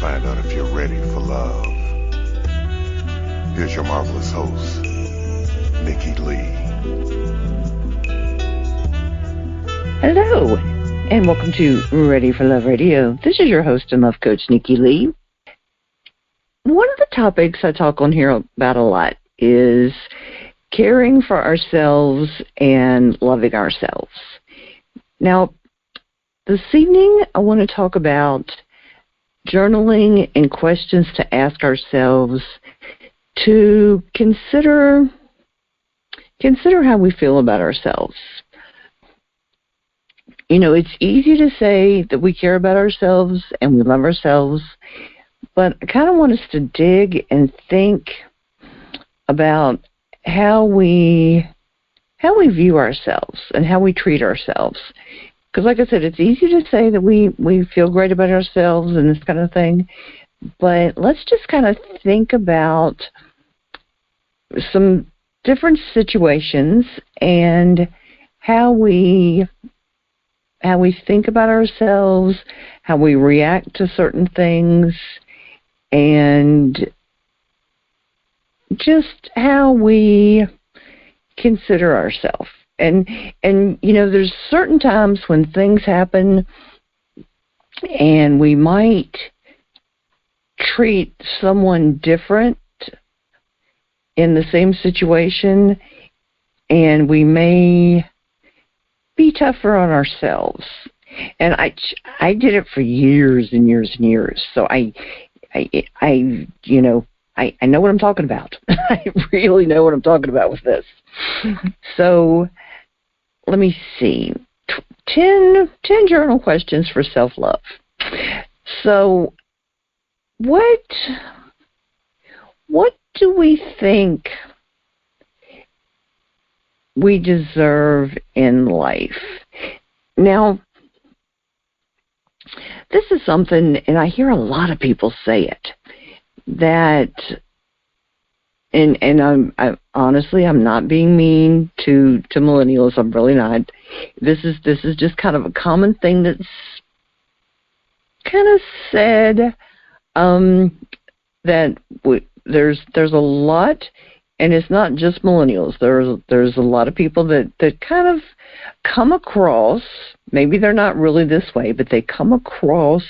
find out if you're ready for love. Here's your marvelous host, Nikki Lee. Hello, and welcome to Ready for Love Radio. This is your host and love coach, Nikki Lee. One of the topics I talk on here about a lot is caring for ourselves and loving ourselves. Now, this evening I want to talk about journaling and questions to ask ourselves to consider how we feel about ourselves. You know, it's easy to say that we care about ourselves and we love ourselves, but I kind of want us to dig and think about how we view ourselves and how we treat ourselves. Because like I said, it's easy to say that we feel great about ourselves and this kind of thing, but let's just kind of think about some different situations and how we think about ourselves, how we react to certain things, and just how we consider ourselves. And you know, there's certain times when things happen and we might treat someone different in the same situation, and we may be tougher on ourselves. And I did it for years and years and years. So I know what I'm talking about. I really know what I'm talking about with this. So let me see. 10 journal questions for self-love. So what do we think we deserve in life? Now, this is something, and I hear a lot of people say it, that, and I'm honestly, I'm not being mean to millennials. I'm really not. This is just kind of a common thing that's kind of said, that there's a lot. And it's not just millennials. There's a lot of people that kind of come across, maybe they're not really this way, but they come across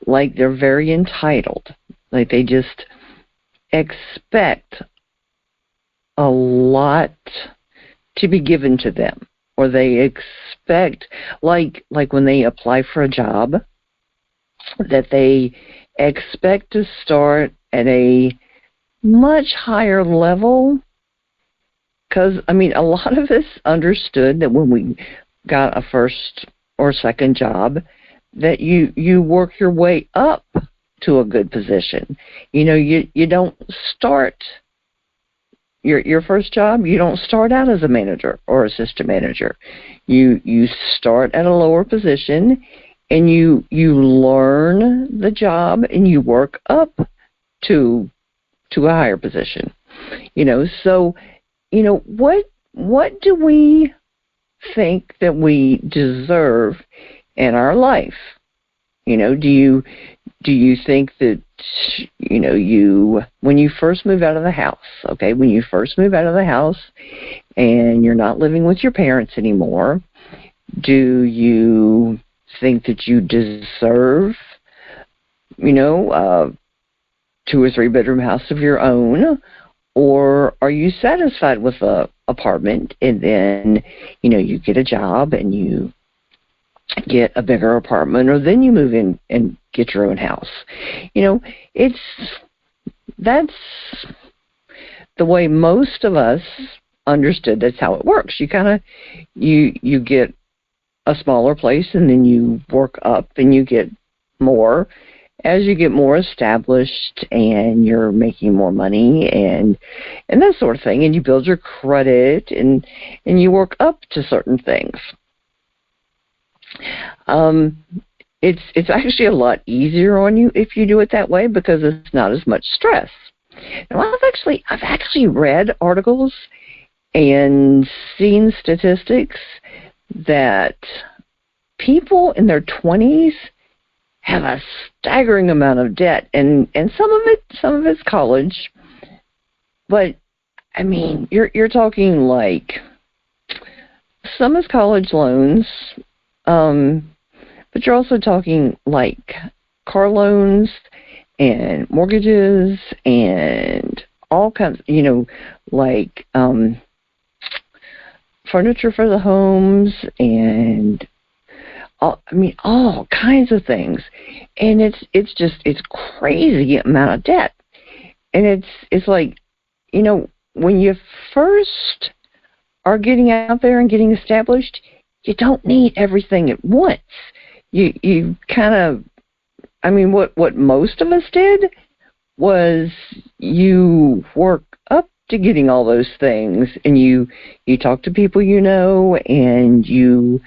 like they're very entitled. Like they just expect a lot to be given to them. Or they expect, like when they apply for a job, that they expect to start at a much higher level, because, I mean, a lot of us understood that when we got a first or second job, that you work your way up to a good position. You know, you don't start your first job, you don't start out as a manager or assistant manager. You start at a lower position, and you learn the job, and you work up to a higher position. You know, so, you know, what do we think that we deserve in our life? You know, do you think that, you know, when you first move out of the house, okay, when you first move out of the house and you're not living with your parents anymore, do you think that you deserve, you know, 2 or 3 bedroom house of your own? Or are you satisfied with a apartment, and then, you know, you get a job and you get a bigger apartment, or then you move in and get your own house? You know, that's the way most of us understood that's how it works. You kind of, you get a smaller place, and then you work up and you get more as you get more established and you're making more money and that sort of thing, and you build your credit and you work up to certain things. It's actually a lot easier on you if you do it that way, because it's not as much stress. Now, I've actually read articles and seen statistics that people in their 20s have a staggering amount of debt, and some of it's college, but I mean, you're talking like some is college loans, but you're also talking like car loans and mortgages and all kinds, like furniture for the homes and all kinds of things. And it's crazy amount of debt. And it's like, when you first are getting out there and getting established, you don't need everything at once. You kind of, what most of us did was you work up to getting all those things, and you talk to people and you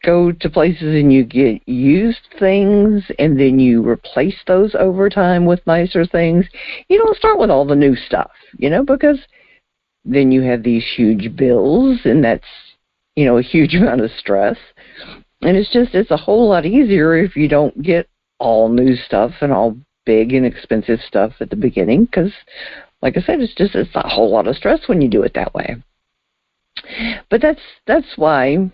go to places and you get used things, and then you replace those over time with nicer things. You don't start with all the new stuff, because then you have these huge bills, and that's, a huge amount of stress. And it's a whole lot easier if you don't get all new stuff and all big and expensive stuff at the beginning, because, like I said, it's a whole lot of stress when you do it that way. But that's why,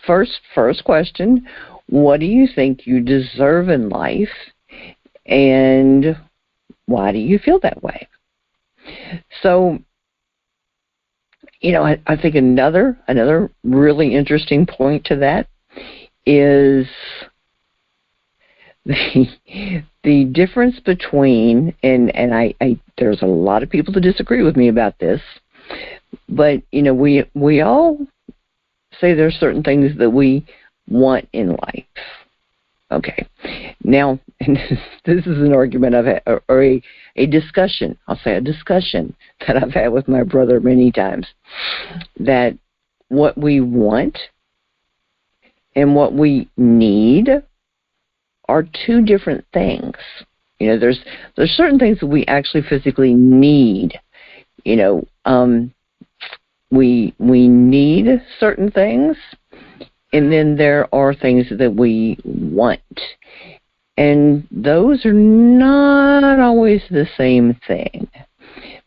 first question, what do you think you deserve in life, and why do you feel that way? So, I think another really interesting point to that is the difference between, and I there's a lot of people that disagree with me about this, but we all say there's certain things that we want in life. Okay, now, and this is an argument I've had, or a discussion. I'll say a discussion that I've had with my brother many times. That what we want and what we need are two different things. There's certain things that we actually physically need. We need certain things, and then there are things that we want. And those are not always the same thing.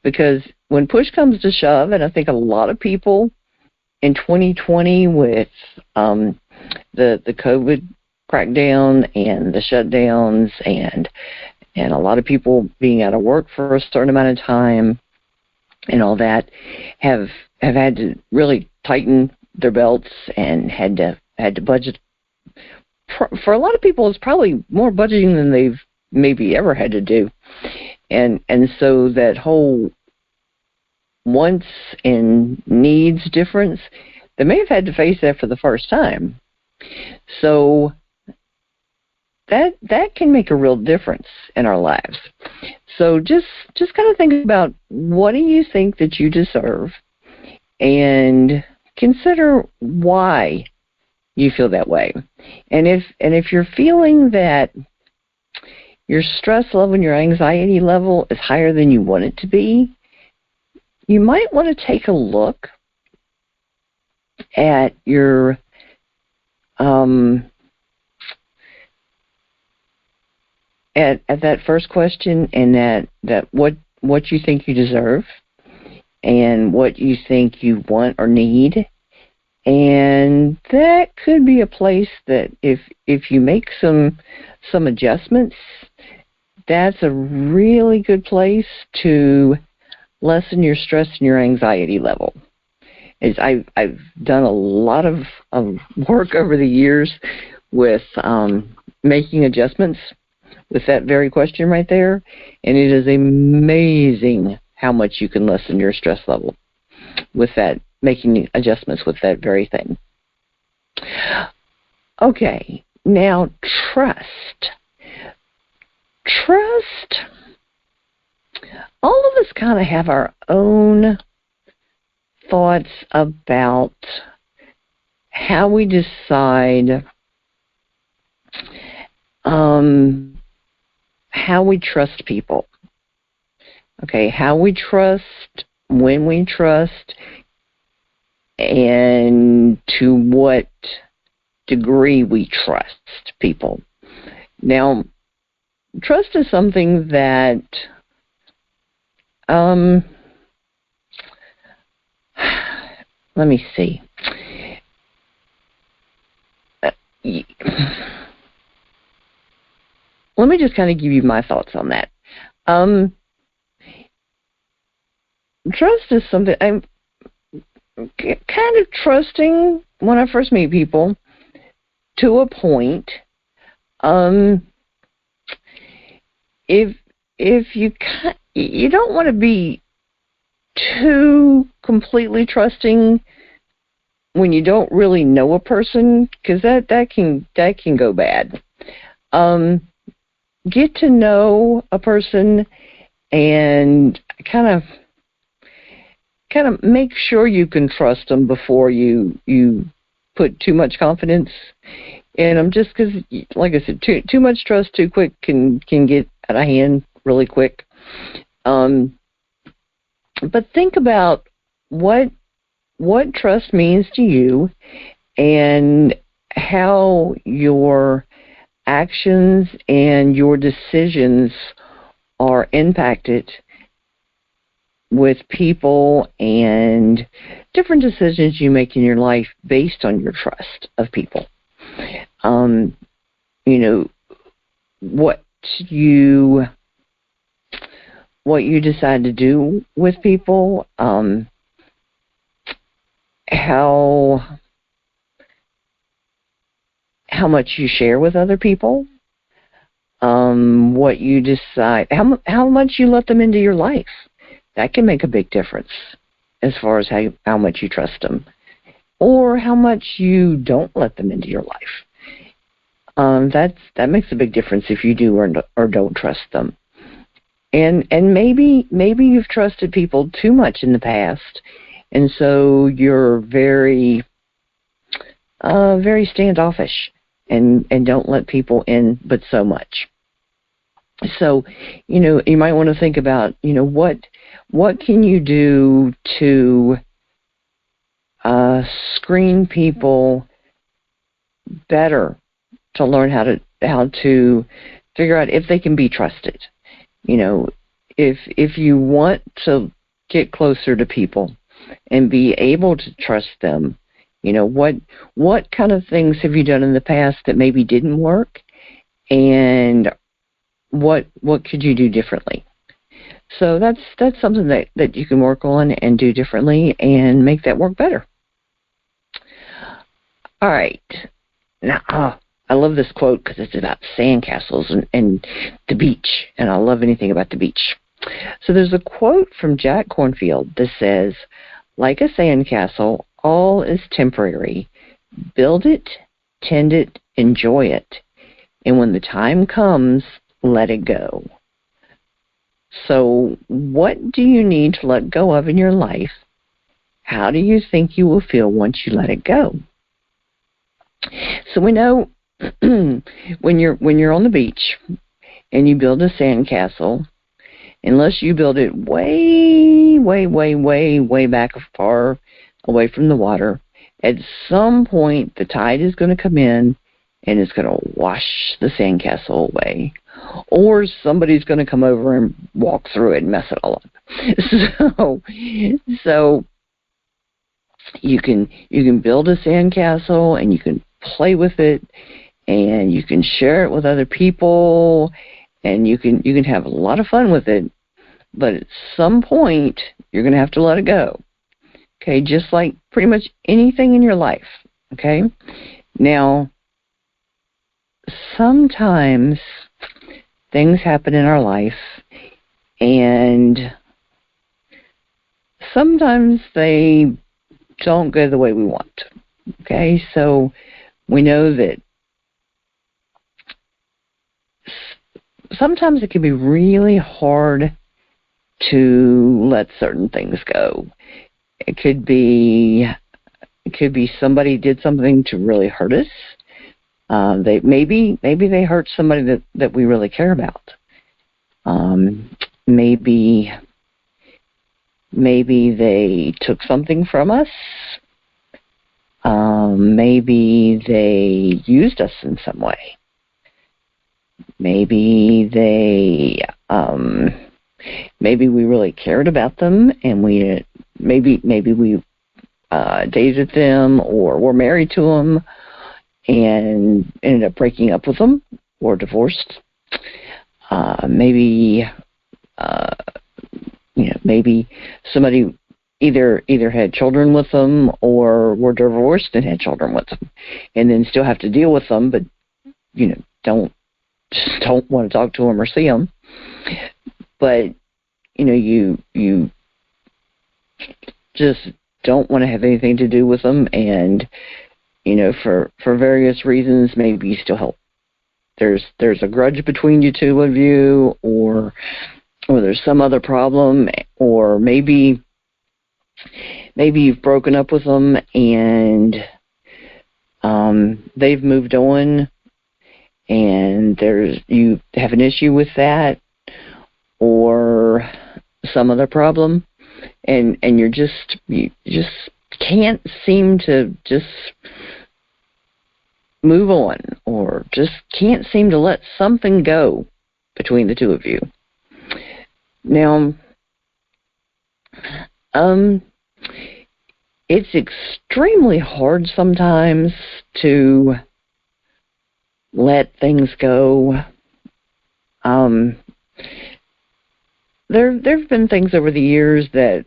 Because when push comes to shove, and I think a lot of people in 2020 with the COVID crackdown and the shutdowns and a lot of people being out of work for a certain amount of time and all that have had to really tighten their belts and had to budget. For a lot of people, it's probably more budgeting than they've maybe ever had to do, and so that whole wants and needs difference, they may have had to face that for the first time. So that can make a real difference in our lives. So just kind of think about, what do you think that you deserve, and consider why you feel that way. And if you're feeling that your stress level and your anxiety level is higher than you want it to be, you might want to take a look at your at that first question, and that what you think you deserve and what you think you want or need. And that could be a place that if you make some adjustments, that's a really good place to lessen your stress and your anxiety level. I've done a lot of work over the years with making adjustments with that very question right there, and it is amazing how much you can lessen your stress level with that, making adjustments with that very thing. Okay, now trust. Trust, all of us kind of have our own thoughts about how we decide how we trust people. Okay, how we trust, when we trust, and to what degree we trust people. Now, trust is something that let me see. Let me just kind of give you my thoughts on that. Trust is something I'm kind of trusting when I first meet people to a point. If you don't want to be too completely trusting when you don't really know a person, because that can go bad. Get to know a person and kind of make sure you can trust them before you put too much confidence in them. Just because, like I said, too much trust too quick can get out of hand really quick. But think about what trust means to you and how your actions and your decisions are impacted with people and different decisions you make in your life based on your trust of people. What you decide to do with people, how much you share with other people, what you decide, how much you let them into your life. That can make a big difference as far as how much you trust them, or how much you don't let them into your life. That makes a big difference if you do or don't trust them. And maybe you've trusted people too much in the past, and so you're very very standoffish and don't let people in but so much. So, you might want to think about, what can you do to screen people better, to learn how to figure out if they can be trusted. If you want to get closer to people and be able to trust them, what kind of things have you done in the past that maybe didn't work, and what could you do differently? So that's something that you can work on and do differently and make that work better. All right. Now, I love this quote because it's about sandcastles and the beach, and I love anything about the beach. So there's a quote from Jack Kornfield that says, "Like a sandcastle, all is temporary. Build it, tend it, enjoy it, and when the time comes, let it go." So what do you need to let go of in your life? How do you think you will feel once you let it go? So we know when you're on the beach and you build a sandcastle, unless you build it way, way, way, way, way back far away from the water, at some point the tide is going to come in and it's going to wash the sandcastle away. Or somebody's going to come over and walk through it and mess it all up. So you can build a sandcastle and you can play with it and you can share it with other people and you can have a lot of fun with it. But at some point you're going to have to let it go. Okay, just like pretty much anything in your life. Okay? Now, sometimes things happen in our life, and sometimes they don't go the way we want. Okay, so we know that sometimes it can be really hard to let certain things go. It could be somebody did something to really hurt us. Maybe they hurt somebody that we really care about. Maybe they took something from us. Maybe they used us in some way. Maybe maybe we really cared about them, and maybe we dated them or were married to them and ended up breaking up with them or divorced. Maybe maybe somebody either had children with them or were divorced and had children with them, and then still have to deal with them, but don't want to talk to them or see them. But you just don't want to have anything to do with them, and for various reasons, maybe you still help. There's a grudge between you two of you, or there's some other problem, or maybe you've broken up with them and they've moved on, and you have an issue with that, or some other problem, and you just can't seem to just move on, or just can't seem to let something go between the two of you. Now, it's extremely hard sometimes to let things go. There've been things over the years that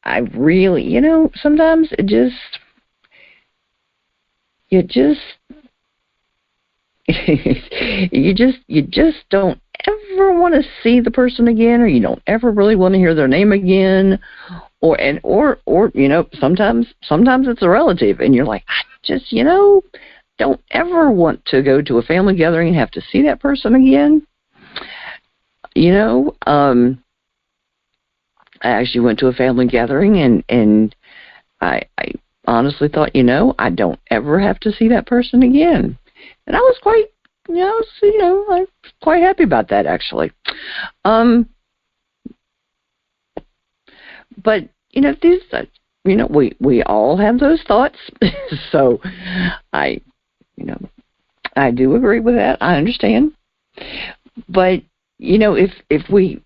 I really, sometimes you just don't ever want to see the person again, or you don't ever really want to hear their name again, or sometimes it's a relative, and you're like, I just don't ever want to go to a family gathering and have to see that person again. I actually went to a family gathering, and I honestly thought, I don't ever have to see that person again. And I was quite, I was quite happy about that, actually. But, we all have those thoughts. So I do agree with that. I understand. But, if we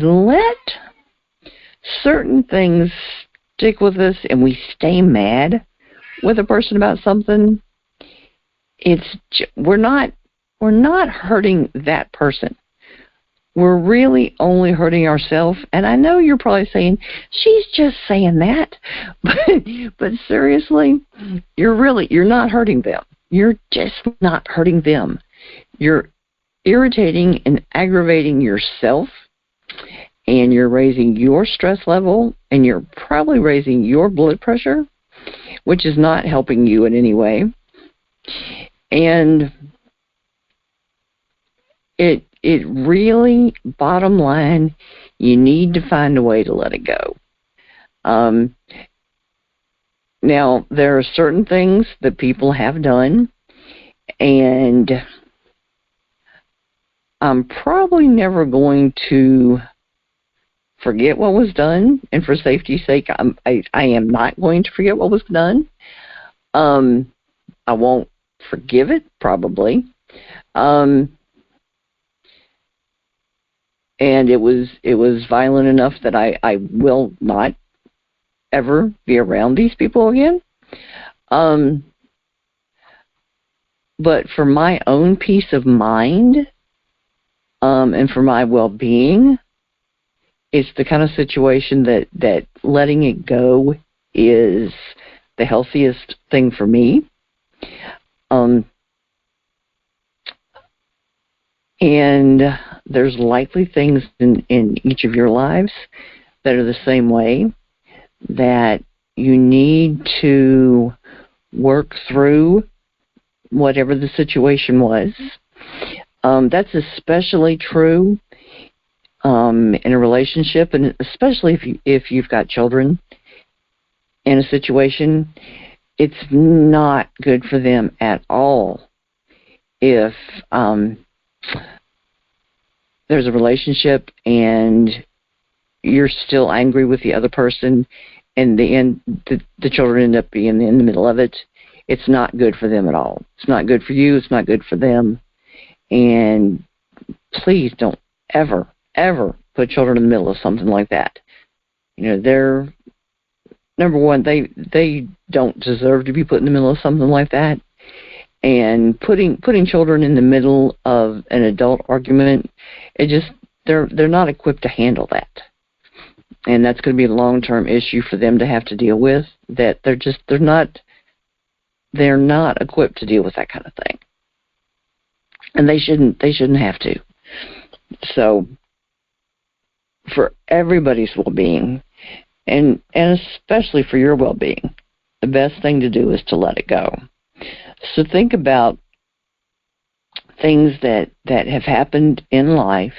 let certain things stick with us and we stay mad with a person about something, we're not hurting that person. We're really only hurting ourselves. And I know you're probably saying, she's just saying that. But seriously, you're not hurting them. You're just not hurting them. You're irritating and aggravating yourself, and you're raising your stress level, and you're probably raising your blood pressure, which is not helping you in any way. And it really, bottom line, you need to find a way to let it go. Now, there are certain things that people have done, and I'm probably never going to forget what was done, and for safety's sake, I am not going to forget what was done. I won't forgive it, probably. And it was violent enough that I will not ever be around these people again. But for my own peace of mind, and for my well-being, it's the kind of situation that letting it go is the healthiest thing for me. And there's likely things in each of your lives that are the same way, that you need to work through whatever the situation was. That's especially true in a relationship, and especially if you've got children in a situation. It's not good for them at all if there's a relationship and you're still angry with the other person and the children end up being in the middle of it. It's not good for them at all. It's not good for you. It's not good for them. And please don't ever, ever put children in the middle of something like that. They're, number one, they don't deserve to be put in the middle of something like that. And putting children in the middle of an adult argument, they're not equipped to handle that. And that's going to be a long-term issue for them to have to deal with, that they're not equipped to deal with that kind of thing. And they shouldn't have to. So for everybody's well-being, and especially for your well-being, the best thing to do is to let it go. So think about things that have happened in life.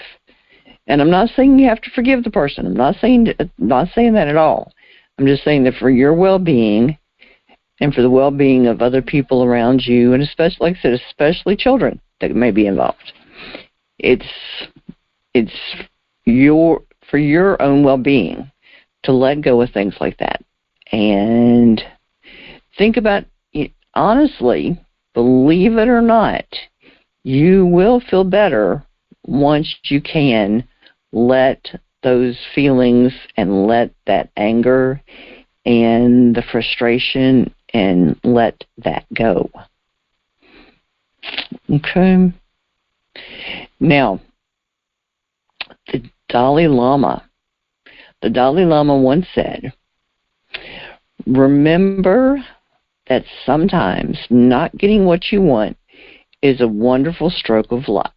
And I'm not saying you have to forgive the person. I'm not saying that at all. I'm just saying that for your well-being and for the well-being of other people around you, and especially, like I said, especially children that may be involved, it's for your own well-being to let go of things like that. And think about, honestly, believe it or not, you will feel better once you can let those feelings and let that anger and the frustration and let that go. Okay? Now, the Dalai Lama once said, remember that sometimes not getting what you want is a wonderful stroke of luck.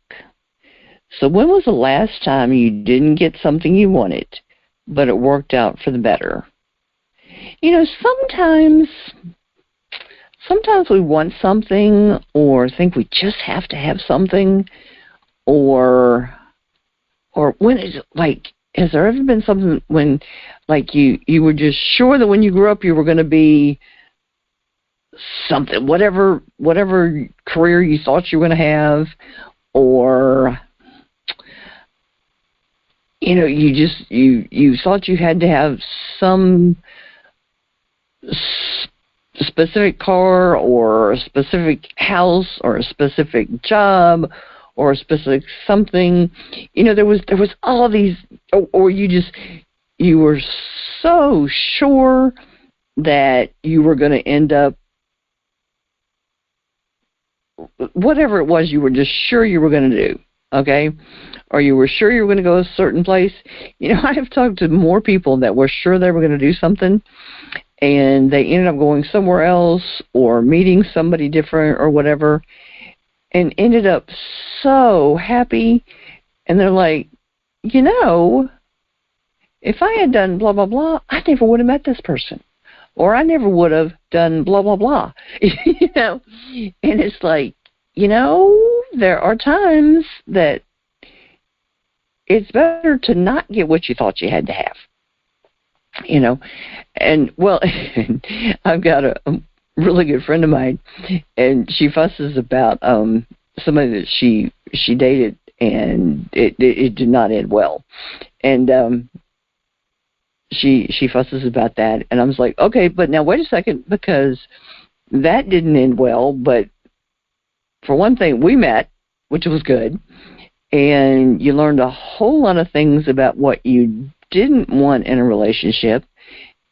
So when was the last time you didn't get something you wanted, but it worked out for the better? Sometimes we want something or think we just have to have something, or when is it, like, has there ever been something when, like, you were just sure that when you grew up you were going to be something, whatever career you thought you were going to have, or you thought you had to have some specific car or a specific house or a specific job or a specific something. There was all these, or you were so sure that you were going to end up, whatever it was, you were just sure you were going to do, okay? Or you were sure you were going to go a certain place. I have talked to more people that were sure they were going to do something, and they ended up going somewhere else or meeting somebody different or whatever, and ended up so happy. And they're like, if I had done blah, blah, blah, I never would have met this person. Or I never would have done blah, blah, blah. And it's like, there are times that it's better to not get what you thought you had to have. And, well, I've got a really good friend of mine, and she fusses about somebody that she dated, and it did not end well. And she fusses about that, and I was like, okay, but now wait a second, because that didn't end well, but for one thing, we met, which was good, and you learned a whole lot of things about what you didn't want in a relationship,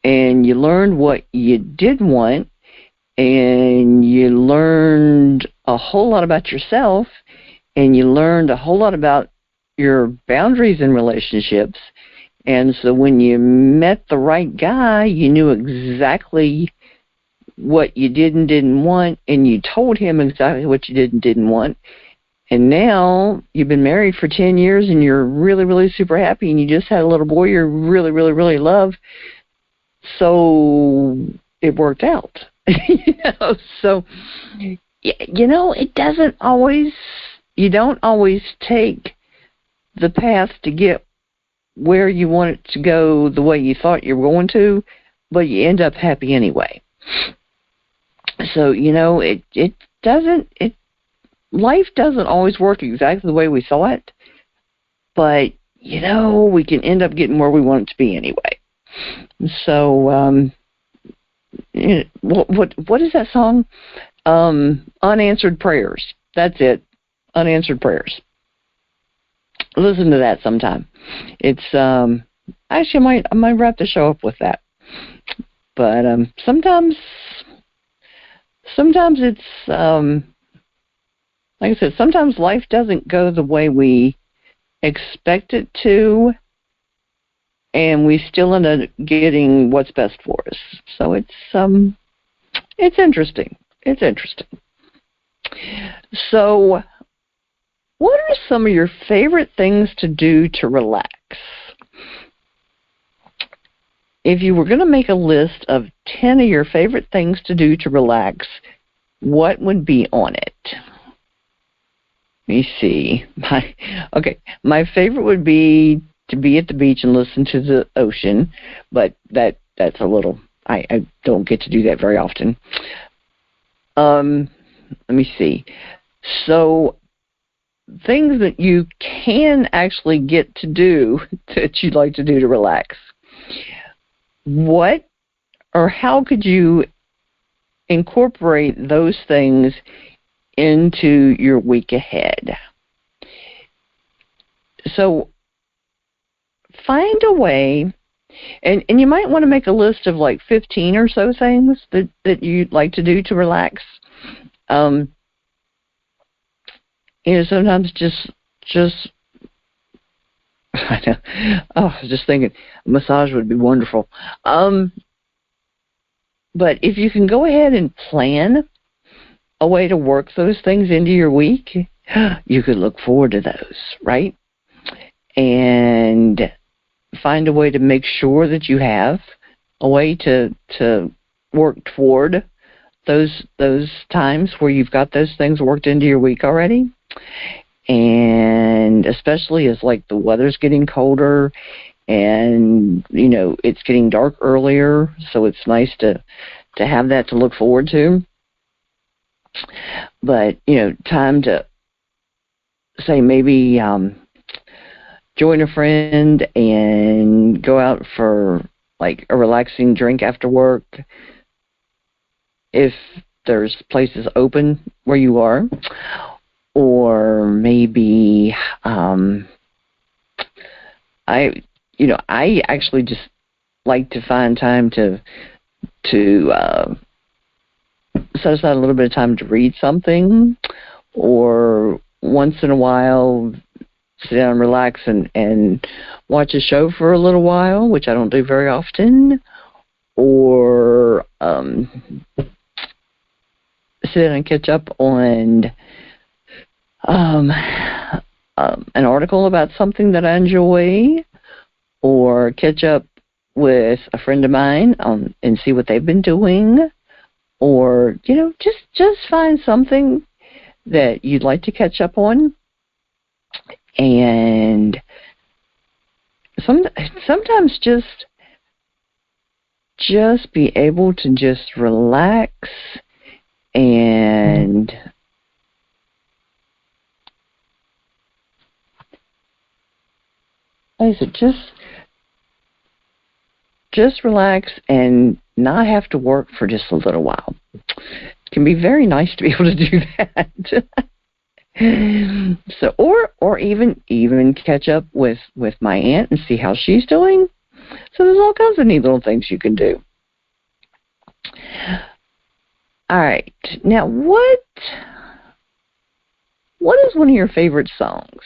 and you learned what you did want, and you learned a whole lot about yourself, and you learned a whole lot about your boundaries in relationships. And so when you met the right guy, you knew exactly what you did and didn't want, and you told him exactly what you did and didn't want. And now you've been married for 10 years, and you're really, really super happy, and you just had a little boy you really, really, really love. So it worked out. So, it doesn't always, you don't always take the path to get where you want it to go the way you thought you were going to, but you end up happy anyway. So, life doesn't always work exactly the way we thought, but, we can end up getting where we want it to be anyway. So, what is that song? Unanswered Prayers. That's it. Unanswered Prayers. Listen to that sometime. It's actually I might wrap the show up with that. But sometimes it's like I said, sometimes life doesn't go the way we expect it to, and we still end up getting what's best for us. So it's interesting. It's interesting. So, what are some of your favorite things to do to relax? If you were going to make a list of 10 of your favorite things to do to relax, what would be on it? Let me see. My favorite would be to be at the beach and listen to the ocean, but that's a little, I don't get to do that very often. Let me see. So, things that you can actually get to do that you'd like to do to relax. What or how could you incorporate those things into your week ahead? So find a way, and you might want to make a list of like 15 or so things that you'd like to do to relax. Sometimes just I know. Oh, I was just thinking a massage would be wonderful. But if you can go ahead and plan a way to work those things into your week, you could look forward to those, right? And find a way to make sure that you have a way to work toward those times where you've got those things worked into your week already. And especially as like the weather's getting colder and it's getting dark earlier, so it's nice to have that to look forward to. But time to say maybe join a friend and go out for like a relaxing drink after work if there's places open where you are. Or maybe I actually just like to find time to set aside a little bit of time to read something, or once in a while sit down and relax and watch a show for a little while, which I don't do very often, or sit down and catch up on an article about something that I enjoy, or catch up with a friend of mine and see what they've been doing, or just find something that you'd like to catch up on, and sometimes just be able to just relax and like I said, just relax and not have to work for just a little while. It can be very nice to be able to do that. So, or even catch up with my aunt and see how she's doing. So there's all kinds of neat little things you can do. All right. Now, what is one of your favorite songs?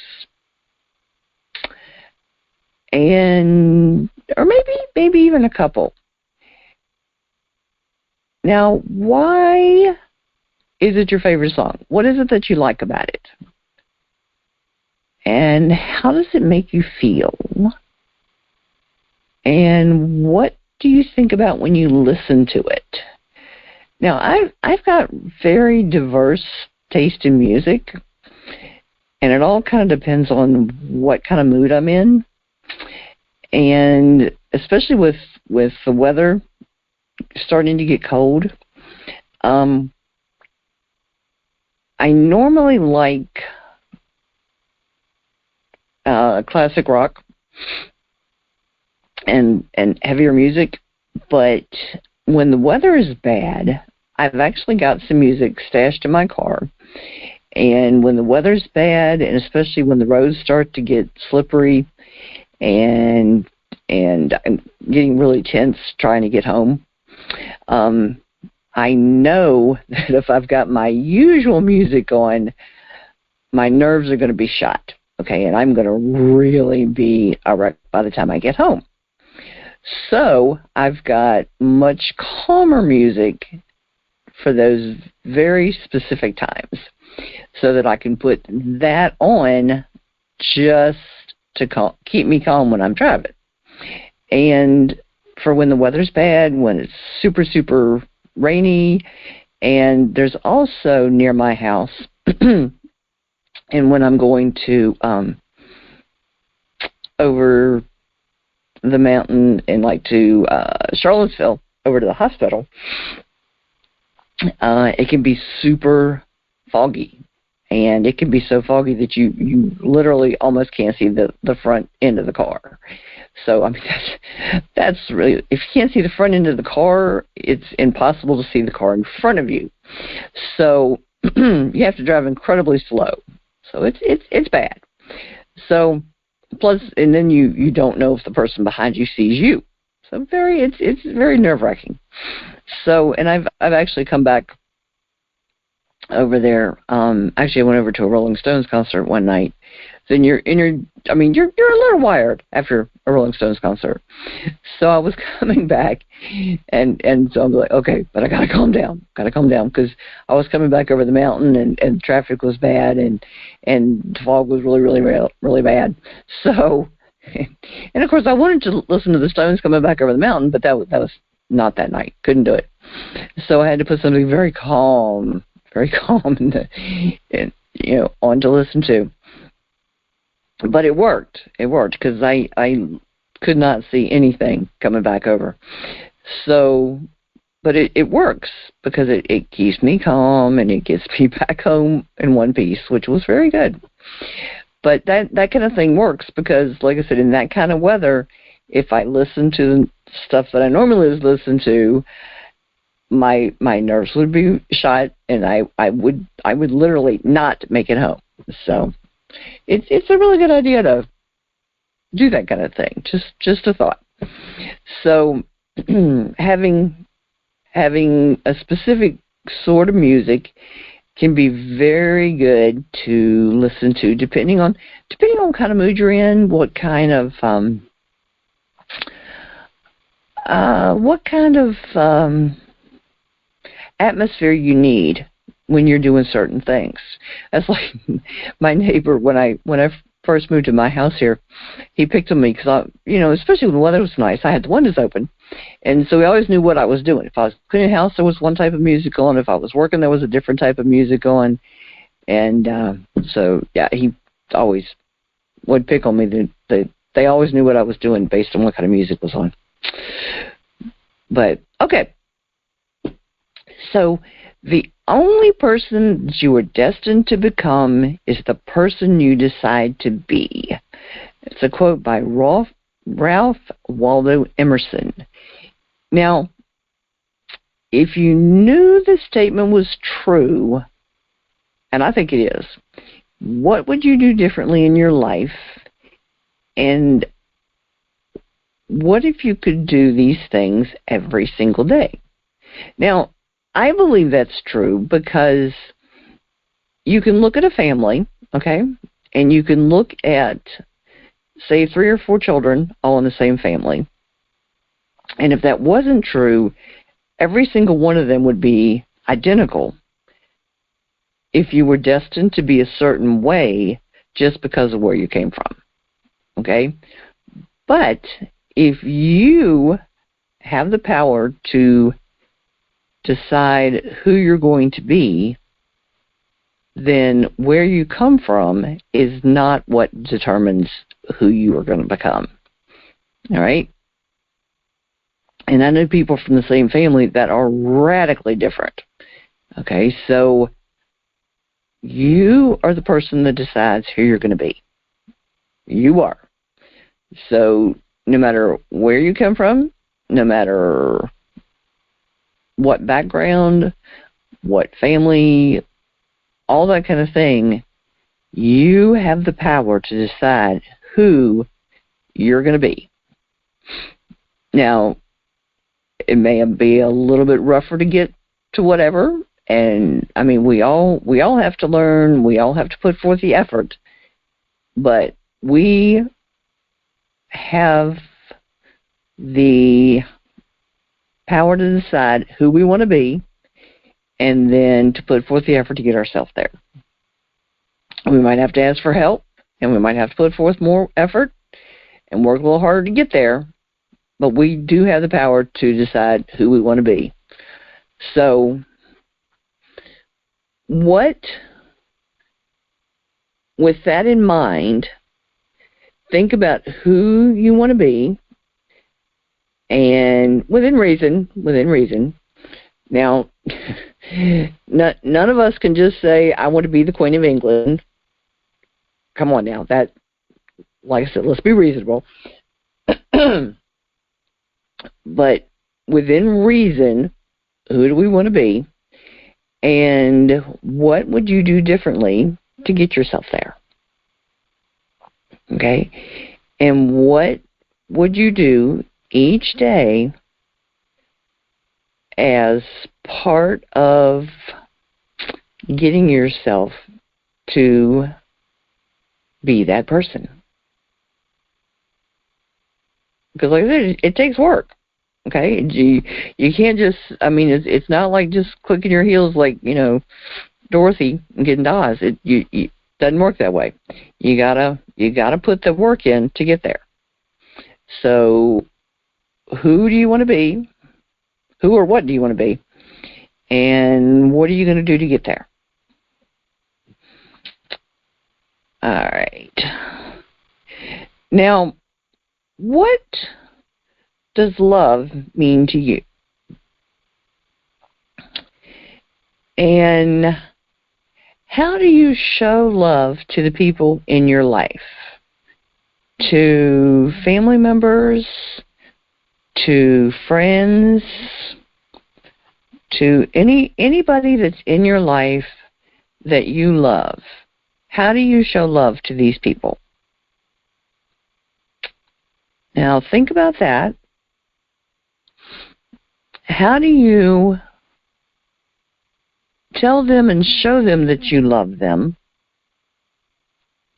And or maybe even a couple. Now, why is it your favorite song? What is it that you like about it? And how does it make you feel? And what do you think about when you listen to it? Now, I've got very diverse taste in music, and it all kind of depends on what kind of mood I'm in. And especially with the weather starting to get cold, I normally like classic rock, and heavier music. But when the weather is bad, I've actually got some music stashed in my car. And when the weather's bad, and especially when the roads start to get slippery, and I'm getting really tense trying to get home, I know that if I've got my usual music on, my nerves are going to be shot, okay, and I'm going to really be a wreck by the time I get home. So I've got much calmer music for those very specific times so that I can put that on just to keep me calm when I'm driving. And for when the weather's bad, when it's super, super rainy, and there's also near my house, and when I'm going to over the mountain and like to Charlottesville, over to the hospital, it can be super foggy. And it can be so foggy that you literally almost can't see the front end of the car. So, I mean, that's really, if you can't see the front end of the car, it's impossible to see the car in front of you. So, you have to drive incredibly slow. So, it's bad. So, plus, and then you don't know if the person behind you sees you. So, it's very nerve-wracking. So, and I've actually come back over there. Actually, I went over to a Rolling Stones concert one night. Then you're a little wired after a Rolling Stones concert. So I was coming back, and so I'm like, okay, but I gotta calm down because I was coming back over the mountain, and traffic was bad, and the fog was really bad. So, and of course I wanted to listen to the Stones coming back over the mountain, but that was not that night. Couldn't do it. So I had to put something very calm and on to listen to. But it worked. It worked because I could not see anything coming back over. So, but it works because it keeps me calm and it gets me back home in one piece, which was very good. But that kind of thing works because, like I said, in that kind of weather, if I listen to stuff that I normally listen to, my nerves would be shot, and I would literally not make it home. So it's a really good idea to do that kind of thing. Just a thought. So having a specific sort of music can be very good to listen to, depending on what kind of mood you're in, what kind of atmosphere you need when you're doing certain things. That's like my neighbor when I first moved to my house here. He picked on me because especially when the weather was nice, I had the windows open, and so he always knew what I was doing. If I was cleaning the house, there was one type of music on. If I was working, there was a different type of music on. And so yeah, he always would pick on me. That they always knew what I was doing based on what kind of music was on. But okay. So the only person that you are destined to become is the person you decide to be. It's a quote by Ralph Waldo Emerson. Now, if you knew the statement was true, and I think it is, what would you do differently in your life? And what if you could do these things every single day? Now, I believe that's true because you can look at a family, okay, and you can look at, say, 3 or 4 children all in the same family. And if that wasn't true, every single one of them would be identical if you were destined to be a certain way just because of where you came from, okay? But if you have the power to decide who you're going to be, then where you come from is not what determines who you are going to become. All right? And I know people from the same family that are radically different. Okay, so you are the person that decides who you're going to be. You are. So no matter where you come from, no matter what background, what family, all that kind of thing, you have the power to decide who you're going to be. Now, it may be a little bit rougher to get to whatever, and I mean, we all have to learn, we all have to put forth the effort, but we have the power to decide who we want to be, and then to put forth the effort to get ourselves there. We might have to ask for help, and we might have to put forth more effort and work a little harder to get there, but we do have the power to decide who we want to be. So, with that in mind, think about who you want to be, and within reason. Now, none of us can just say, I want to be the Queen of England. Come on now. That, like I said, let's be reasonable. But within reason, who do we want to be? And what would you do differently to get yourself there? Okay? And what would you do each day as part of getting yourself to be that person? Because like I said, it takes work. Okay? You can't just, I mean, it's not like just clicking your heels like, you know, Dorothy and getting Dawes. It doesn't work that way. You gotta put the work in to get there. So, who do you want to be? Who or what do you want to be? And what are you going to do to get there? All right. Now, what does love mean to you? And how do you show love to the people in your life? To family members, to friends, to anybody that's in your life that you love. How do you show love to these people? Now think about that. How do you tell them and show them that you love them?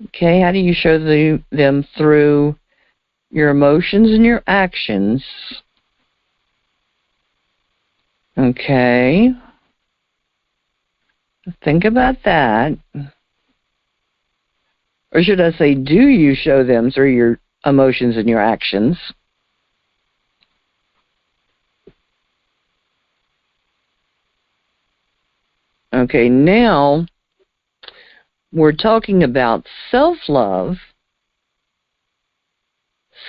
Okay, how do you show them through your emotions and your actions? Okay. Think about that. Or should I say, do you show them through your emotions and your actions? Okay, now we're talking about self-love.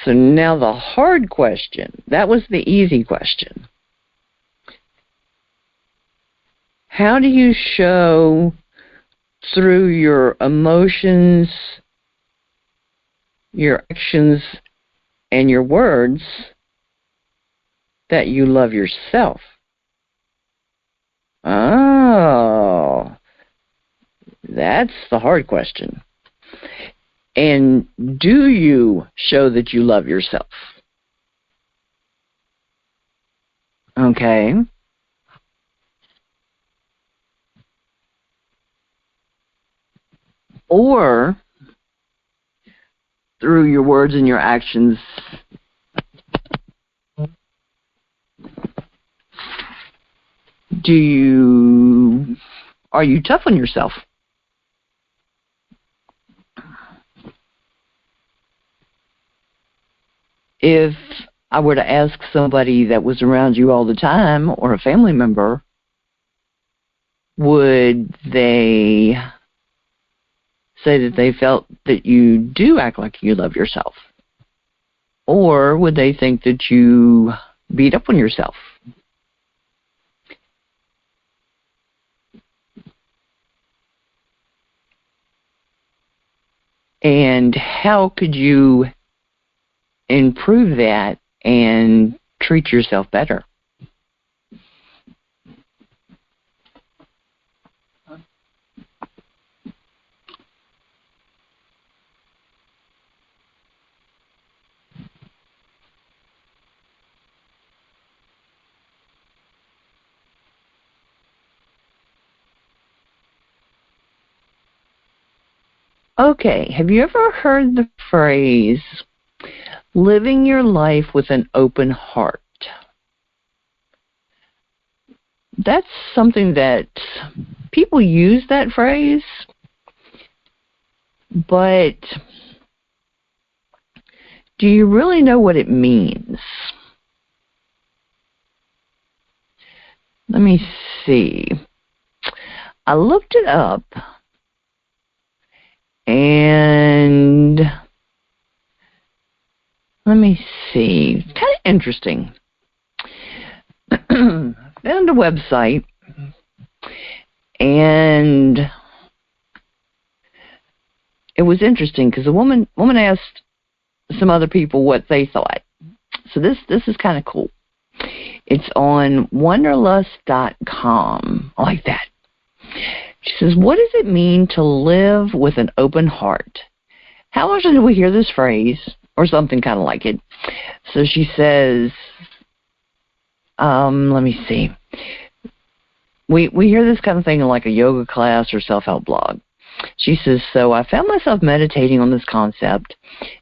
So now the hard question, that was the easy question. How do you show through your emotions, your actions, and your words that you love yourself? Oh, that's the hard question. And do you show that you love yourself? Okay. Or through your words and your actions, are you tough on yourself? If I were to ask somebody that was around you all the time, or a family member, would they say that they felt that you do act like you love yourself? Or would they think that you beat up on yourself? And how could you improve that and treat yourself better. Okay, have you ever heard the phrase, living your life with an open heart? That's something that people use that phrase, but do you really know what it means? Let me see. I looked it up, and let me see. Kind of interesting. Found a website, and it was interesting because the woman asked some other people what they thought. So this is kind of cool. It's on Wanderlust.com. I like that. She says, what does it mean to live with an open heart? How often do we hear this phrase or something kind of like it? So she says, let me see. We hear this kind of thing in like a yoga class or self-help blog. She says, so I found myself meditating on this concept,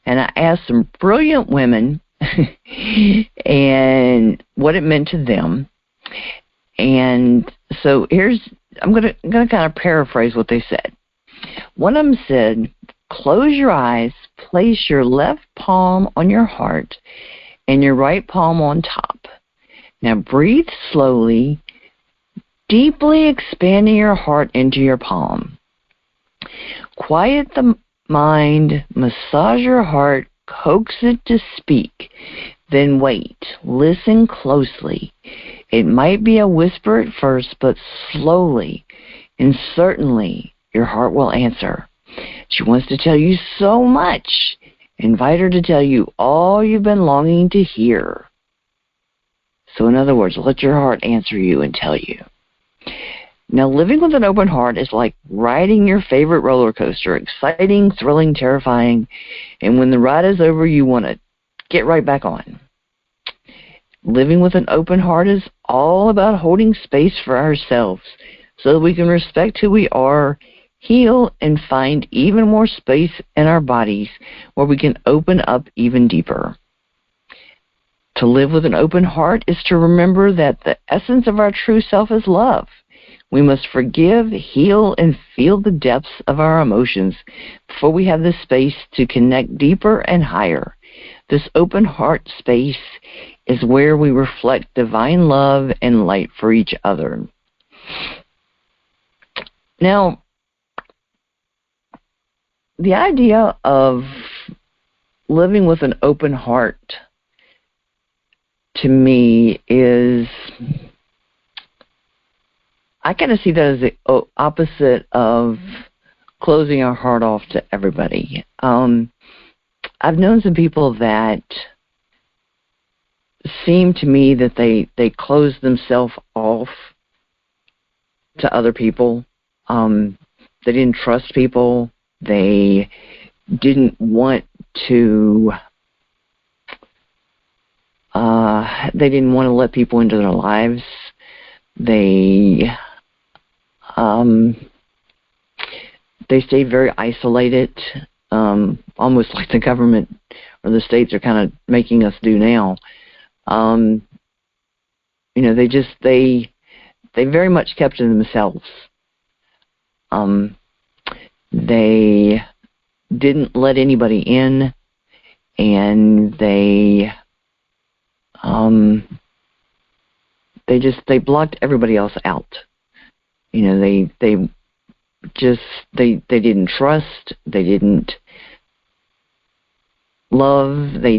and I asked some brilliant women and what it meant to them. And so I'm gonna kind of paraphrase what they said. One of them said, close your eyes, place your left palm on your heart and your right palm on top. Now breathe slowly, deeply expanding your heart into your palm. Quiet the mind, massage your heart, coax it to speak. Then wait, listen closely. It might be a whisper at first, but slowly and certainly your heart will answer. She wants to tell you so much. Invite her to tell you all you've been longing to hear. So in other words, let your heart answer you and tell you. Now, living with an open heart is like riding your favorite roller coaster, exciting, thrilling, terrifying, and when the ride is over, you want to get right back on. Living with an open heart is all about holding space for ourselves so that we can respect who we are, heal, and find even more space in our bodies where we can open up even deeper. To live with an open heart is to remember that the essence of our true self is love. We must forgive, heal, and feel the depths of our emotions before we have the space to connect deeper and higher. This open heart space is where we reflect divine love and light for each other. Now, the idea of living with an open heart to me is, I kind of see that as the opposite of closing our heart off to everybody. I've known some people that seem to me that they close themselves off to other people. They didn't trust people. They didn't want to let people into their lives. They stayed very isolated, almost like the government or the states are kind of making us do now. They very much kept to themselves. They didn't let anybody in, and they blocked everybody else out. They didn't trust, they didn't love, they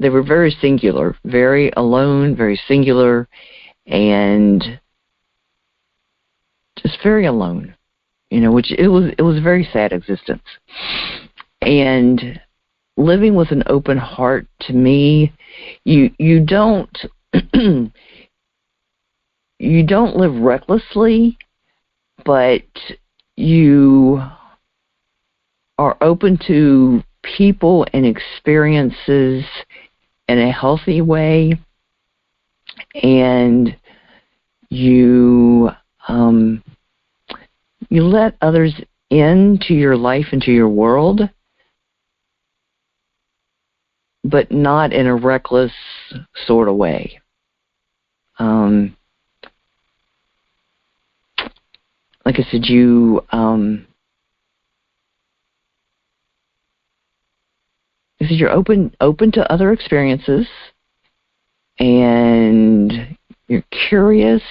were very singular, very alone, very singular, and just very alone, which it was a very sad existence. And living with an open heart, to me, you don't you don't live recklessly, but you are open to people and experiences in a healthy way, and you let others into your life, into your world, but not in a reckless sort of way. Like I said, you're open to other experiences, and you're curious.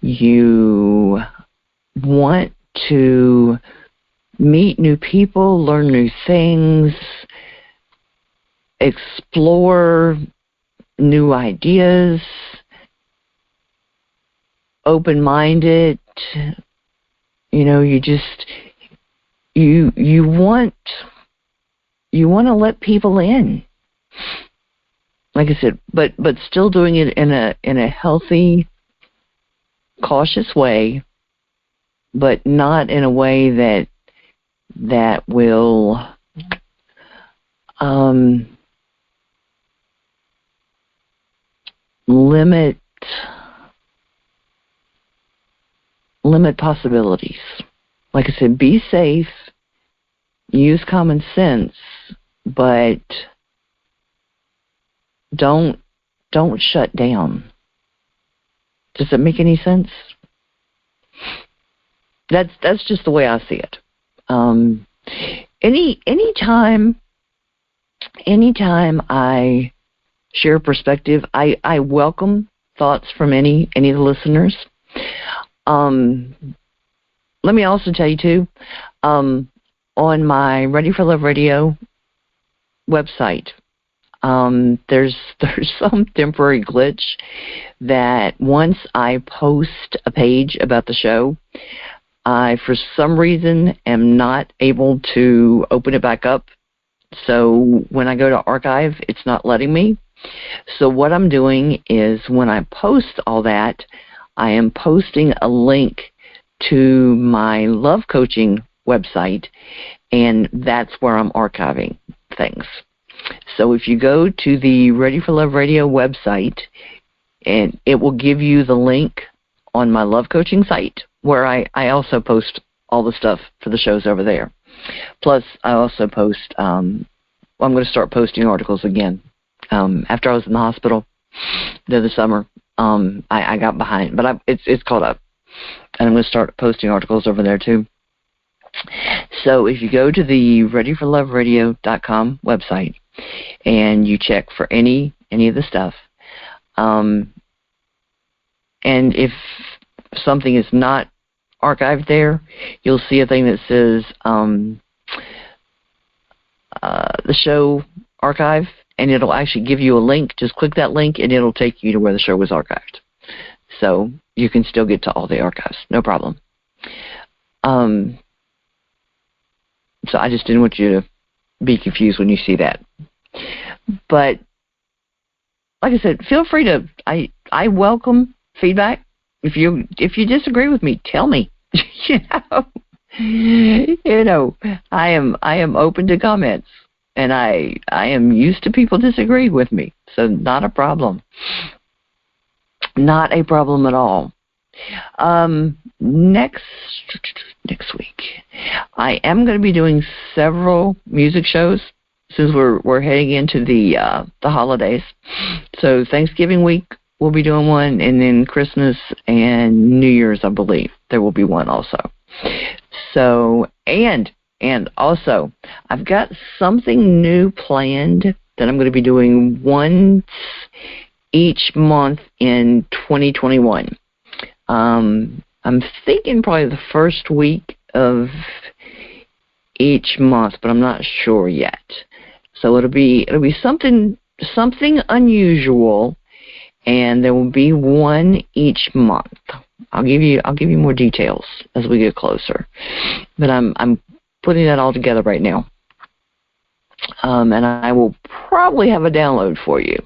You want to meet new people, learn new things, explore new ideas, open-minded. You know, you want to let people in, like I said, but still doing it in a healthy, cautious way, but not in a way that will limit possibilities. Like I said, be safe, use common sense, but don't shut down. Does that make any sense? That's just the way I see it. Anytime I share perspective, I welcome thoughts from any of the listeners. Let me also tell you too, on my Ready for Love Radio website, there's some temporary glitch that once I post a page about the show, I, for some reason, am not able to open it back up. So when I go to archive, it's not letting me. So what I'm doing is when I post all that, I am posting a link to my love coaching website, and that's where I'm archiving things. So if you go to the Ready for Love Radio website, and it will give you the link on my love coaching site, where I also post all the stuff for the shows over there. Plus, I also post, I'm going to start posting articles again. After I was in the hospital the other summer, I got behind, but it's caught up. And I'm going to start posting articles over there too. So if you go to the readyforloveradio.com website and you check for any of the stuff, and if something is not archived there, you'll see a thing that says the show archive, and it'll actually give you a link. Just click that link and it'll take you to where the show was archived. So you can still get to all the archives, no problem. So I just didn't want you to be confused when you see that. But like I said, feel free to, I welcome feedback. If you disagree with me, tell me. You know, I am open to comments, and I am used to people disagreeing with me, so not a problem. Not a problem at all. Next week, I am going to be doing several music shows since we're heading into the holidays. So Thanksgiving week we'll be doing one, and then Christmas and New Year's, I believe, there will be one also. So and also I've got something new planned that I'm going to be doing once each month in 2021. I'm thinking probably the first week of each month, but I'm not sure yet. So it'll be something unusual, and there will be one each month. I'll give you more details as we get closer. But I'm putting that all together right now. and I will probably have a download for you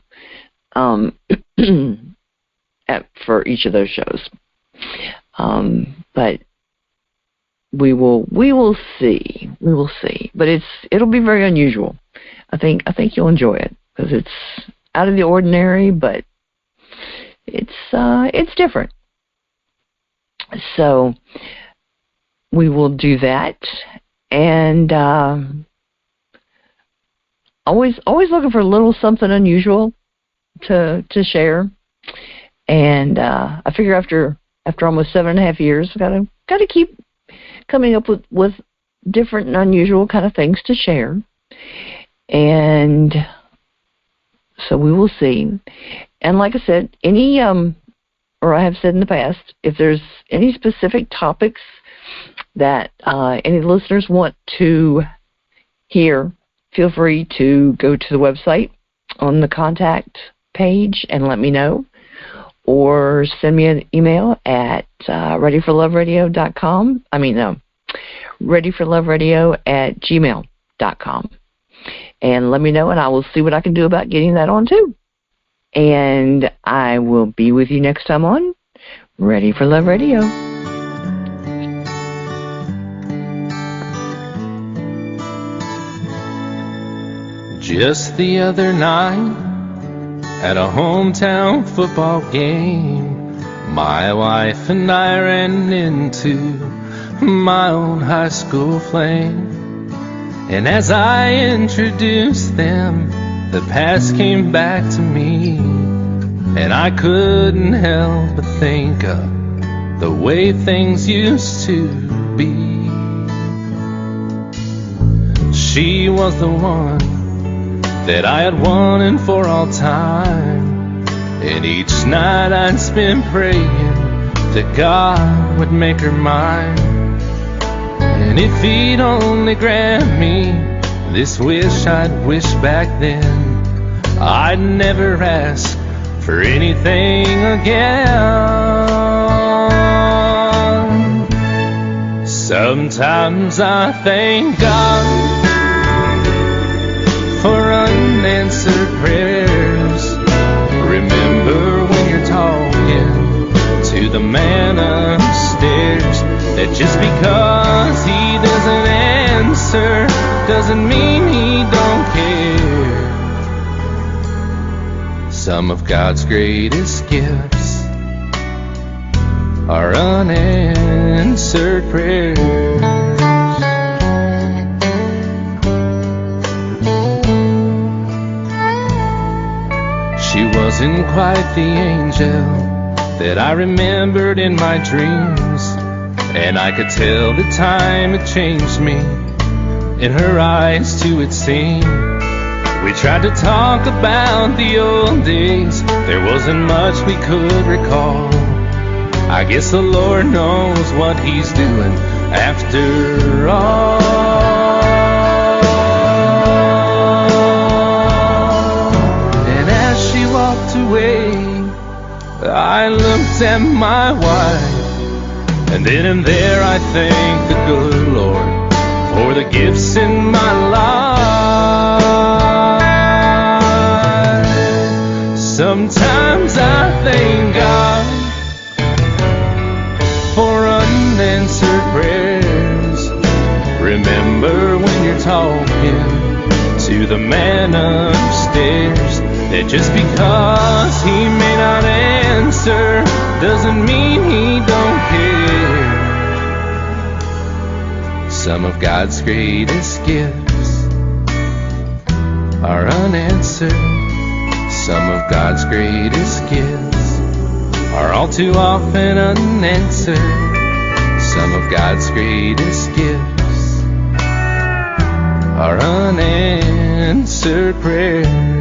for each of those shows. But we will see. We will see. But it'll be very unusual. I think you'll enjoy it because it's out of the ordinary, but it's different. So we will do that, and always looking for a little something unusual to share. And I figure after almost 7.5 years, gotta keep coming up with different and unusual kind of things to share. And so we will see. And like I said, or I have said in the past, if there's any specific topics that any listeners want to hear, feel free to go to the website on the contact page and let me know, or send me an email at readyforloveradio.com. readyforloveradio@gmail.com. And let me know, and I will see what I can do about getting that on too. And I will be with you next time on Ready for Love Radio. Just the other night, at a hometown football game, my wife and I ran into my old high school flame. And as I introduced them, the past came back to me, and I couldn't help but think of the way things used to be. She was the one that I had wanted for all time, and each night I'd spend praying that God would make her mine. And if He'd only grant me this wish I'd wish back then, I'd never ask for anything again. Sometimes I thank God for unanswered prayers. Remember when you're talking to the man upstairs, that just because he doesn't answer doesn't mean he don't care. Some of God's greatest gifts are unanswered prayers. She wasn't quite the angel that I remembered in my dreams, and I could tell the time had changed me. In her eyes too it seemed. We tried to talk about the old days, there wasn't much we could recall. I guess the Lord knows what He's doing after all. And as she walked away, I looked at my wife, and then and there I thank the good Lord for the gifts in my life. Sometimes I thank God for unanswered prayers. Remember when you're talking to the man upstairs, that just because he may not answer doesn't mean he don't care. Some of God's greatest gifts are unanswered. Some of God's greatest gifts are all too often unanswered. Some of God's greatest gifts are unanswered prayers.